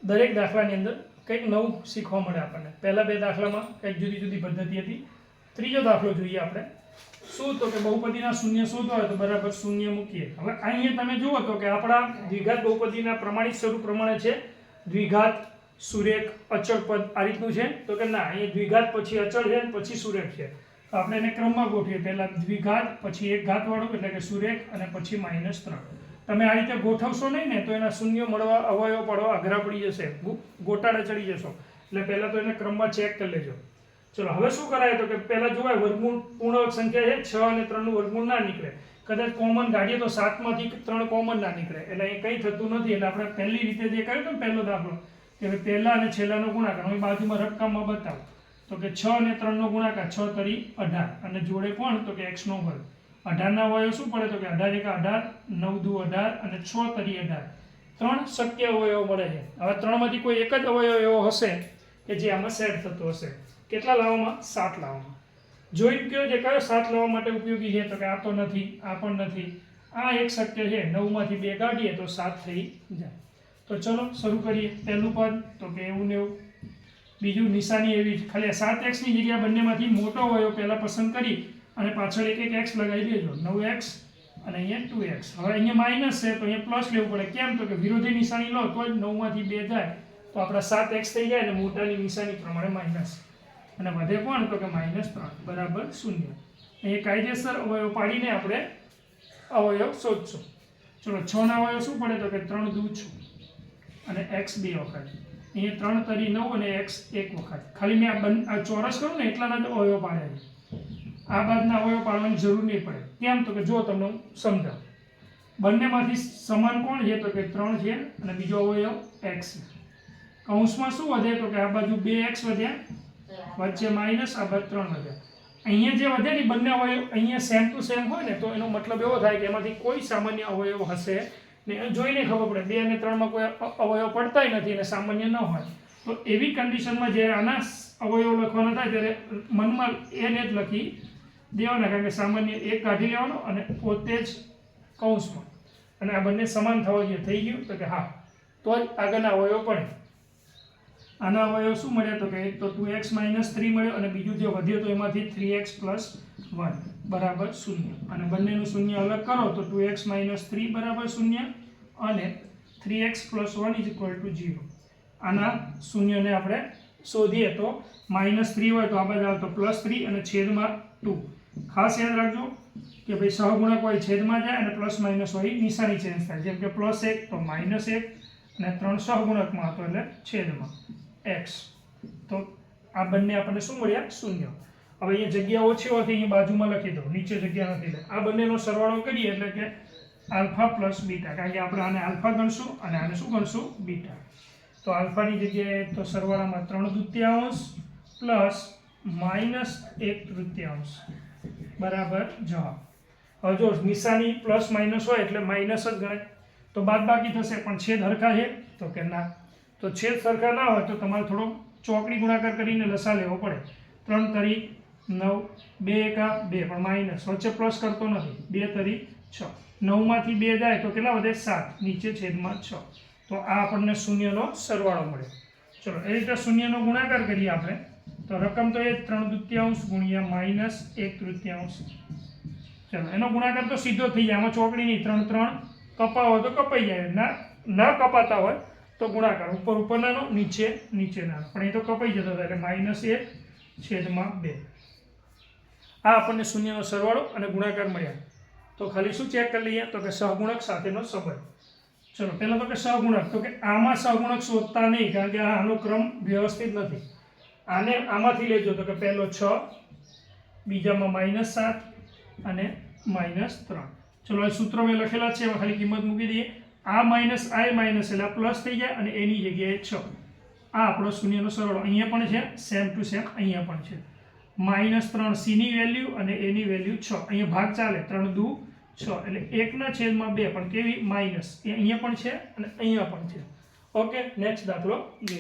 દરેક દાખલાની અંદર કંઈક નવું શીખવા મળે આપણને. પહેલા બે દાખલામાં કંઈક જુદી જુદી પદ્ધતિ હતી. ત્રીજો દાખલો જોઈએ આપણે. શું તો કે બહુપદીના શૂન્ય શોધવા હોય તો બરાબર શૂન્ય મૂકીએ. હવે અહીંયા તમે જુઓ તો કે આપણા દ્વિઘાત બહુપદીના પ્રમાણિત સ્વરૂપ પ્રમાણે છે દ્વિઘાત, સુરેખ, અચળ પદ આ રીતનું છે. તો કે ના, અહીંયા દ્વિઘાત પછી અચળ છે પછી સુરેખ છે. તો આપણે એને ક્રમમાં ગોઠવીએ. પહેલા દ્વિઘાત, પછી એક ઘાતવાળું એટલે કે સુરેખ, અને પછી -3. તમે આ રીતે ગોઠવશો નહીં ને તો એના શૂન્યો મળવા, અવયવો પડવા અઘરા પડી જશે, ગોટાળે ચડી જશો. એટલે પહેલા તો એને ક્રમમાં ચેક કરી લેજો. ચલો હવે શું કરાય તો કે પહેલા જોવાય વર્ગમૂળ પૂર્ણાંક સંખ્યા છે 6 અને 3 નું વર્ગમૂળ ના નીકળે. કદાચ કોમન કાઢીએ તો 7 માંથી 3 કોમન ના નીકળે. એટલે અહીં કંઈ થતું નથી. એટલે આપણે પહેલી રીતે જે કર્યું તો પહેલો દાખલો કે પહેલા અને છેલ્લાનો ગુણાકાર હું બાજુમાં રકમમાં બતાવું તો કે 6 અને 3 નો ગુણાકાર 6 તરી 18 અને જોડે કોણ તો કે x નો વર્ગ. 18 ના અવયવ શું પડે તો કે 18 × 18, 9 × 18 અને 6 તરી 18. 3 શક્ય અવયવો મળે છે. હવે 3 માંથી કોઈ એક જ અવયવ એવો હશે કે જે આમાં સેટ થતો હશે. કેટલા લાવવામાં? 7 લાવવામાં. જોઈ કયો જે કયો 7 લાવવા માટે ઉપયોગી છે તો કે આ તો નથી, આ પણ નથી, આ એક શક્ય છે. 9 માંથી 2 કાઢીએ તો 7 થઈ જાય. તો ચલો શરૂ કરીએ. પહેલું પદ તો કે એવું ને એવું. બીજું નિશાની એવી જ, ખાલી 7x ની જગ્યાએ બંનેમાંથી મોટો અવયવ પહેલા પસંદ કરી અને પાછળ એક x લગાવી દેજો. 9x અને અહીંયા 2x. હવે અહીંયા માઇનસ છે તો અહીંયા પ્લસ લેવું પડે. કેમ તો કે વિરોધી નિશાની લો તો જ 9 માંથી 2 જાય તો આપણા 7x થઈ જાય અને મોટાની નિશાની પ્રમાણે માઇનસ. અને વધે કોણ તો કે -3 બરાબર 0. અહીંયા કાયદેસર અવયવ પાડીને આપણે અવયવ શોધશું. ચલો 6 ના અવયવ શું પડે તો કે 3 દૂ 6 અને x 2 વખત. અહીંયા 3 તરી 9 અને x 1 વખત. ખાલી મેં આ ચોરસ કરું ને એટલાના જ અવયવ પાડ્યા છે. આ બાદના અવયવ પાડવાની જરૂર નહીં પડે. કેમ તો કે જો તમને હું સમજાવું. બંનેમાંથી સમાન કોણ છે તો કે 3 છે અને બીજો અવયવ x છે. કૌંસમાં શું વધે તો કે આ બાજુ 2x વધ્યા, વચ્ચે માઇનસ, આ બાજુ 3 વધ્યા. અહીંયા જે વધે ને બંને અવયવ અહીંયા સેમ ટુ સેમ હોય ને તો એનો મતલબ એવો થાય કે એમાંથી કોઈ સામાન્ય અવયવ હશે ને. જોઈને ખબર પડે 2 અને 3 માં કોઈ અવયવ પડતાય નથી અને સામાન્ય ન હોય. તો એવી કન્ડિશનમાં જ્યારે આના અવયવ લખવાના થાય ત્યારે મનમાં એને જ લખી દેવાના, કારણ કે સામાન્ય એક કાઢી લેવાનો અને પોતે જ કૌંસમાં, અને આ બંને સમાન થવા જોઈએ. થઈ ગયું તો કે હા, તો જ આગળના અવયવ પડે. આના અવયવ શું મળ્યા તો કે એક તો 2x - 3 મળ્યો અને બીજું જે વધ્યો તો એમાંથી 3x + 1 બરાબર 0. અને બંનેનું શૂન્ય અલગ કરો તો 2x - 3 બરાબર 0 અને 3x + 1 = 0. આના શૂન્યને આપણે શોધીએ તો -3 હોય તો આ બાજુ આવે તો +3 અને છેદમાં 2. ખાસ યાદ રાખજો કે ભાઈ સહગુણક હોય છેદમાં જાય અને પ્લસ માઇનસ હોય નિશાની ચેન્જ થાય. જેમ કે +1 તો -1 અને 3 સહગુણકમાં હતો એટલે છેદમાં x. તો આ બંને આપણને શું મળ્યા? શૂન્ય. હવે અહીંયા જગ્યા ઓછી હોવાથી અહીંયા બાજુમાં લખી દો, નીચે જગ્યા નથી. આ બંનેનો સરવાળો કરીએ એટલે કે આલ્ફા પ્લસ બીટા, કારણ કે આપણે આને આલ્ફા ગણશું અને આને શું ગણશું? બીટા. તો આલ્ફાની જગ્યાએ તો સરવાળામાં 3/3 પ્લસ -1/3 બરાબર જવાબ. હવે જો નિશાની પ્લસ માઇનસ હોય એટલે માઇનસ જ ગણાય. તો બાદબાકી થશે પણ છેદ હરખા છે તો કે ના. તો છેદ સરખા ના હોય તો તમારે થોડો ચોકડી ગુણાકાર કરીને લસા લેવો પડે. 3 તરી 9, 2 એકા 2 પણ માઇનસ, વચ્ચે પ્લસ કરતો નથી, 2 તરી 6. 9 માંથી 2 જાય તો કેટલા વધે? 7, નીચે છેદમાં 6. તો આ આપણને શૂન્યનો સરવાળો મળે. ચલો એ રીતે શૂન્યનો ગુણાકાર કરીએ આપણે. તો રકમ તો એ 3/3 ગુણ્યા -1/3. ચલો એનો ગુણાકાર તો સીધો થઈ જાય, આમાં ચોકડી નહીં. 3 3 કપાવો તો કપાઈ જાય, ના કપાતા હોય તો ગુણાકાર ઉપર ઉપરનાનો, નીચે નીચેનાનો. પણ એ તો કપાઈ જતો હતો એટલે -1/2. આ આપણને શૂન્યનો સરવાળો અને ગુણાકાર મળ્યા. તો ખાલી શું ચેક કરી લઈએ તો કે સહગુણક સાથેનો સંબંધ. ચલો પહેલાં તો કે સહગુણક, તો કે આમાં સહગુણક શોધતા નહીં, કારણ કે આનો ક્રમ વ્યવસ્થિત નથી. આને આમાંથી લેજો તો કે પહેલો 6, બીજામાં -7 અને -3. ચલો આ સૂત્ર મેં લખેલા છે, એમાં ખાલી કિંમત મૂકી દઈએ. આ માઇનસ આ માઇનસ એટલે પ્લસ થઈ જાય અને એની જગ્યાએ 6. આ આપણો શૂન્યનો સરવાળો. અહીંયા પણ છે સેમ ટુ સેમ, અહીંયા પણ છે. -3 c ની વેલ્યુ અને એની વેલ્યુ 6. અહીંયા ભાગ ચાલે, 3 દૂ 6 એટલે 1/2 પણ કેવી? માઇનસ. એ અહીંયા પણ છે અને અહીંયા પણ છે. ઓકે, નેક્સ્ટ દાખલો જોઈએ.